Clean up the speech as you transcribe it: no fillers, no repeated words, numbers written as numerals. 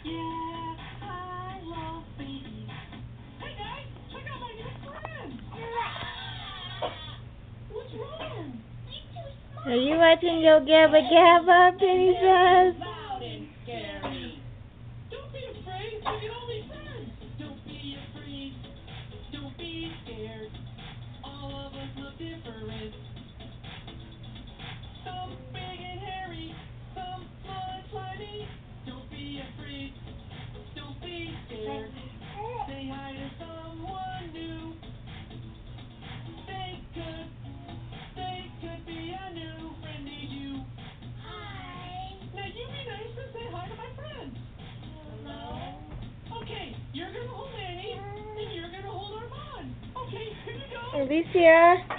Yeah, I love babies. Hey guys, check out my new friend. What's wrong? Are you watching Yo Gabba Gabba, Penny Says? Loud and scary. Don't be afraid, we can all be friends. Don't be afraid, don't be scared. All of us look different. Some big and hairy, some small and slimy. Don't be afraid, don't be scared. Say hi to someone new. They could be a new friend to you. Hi. Now you be nice and say hi to my friends. Hello. Okay, you're gonna hold Annie, and you're gonna hold Armand. Okay, here you go. Alicia.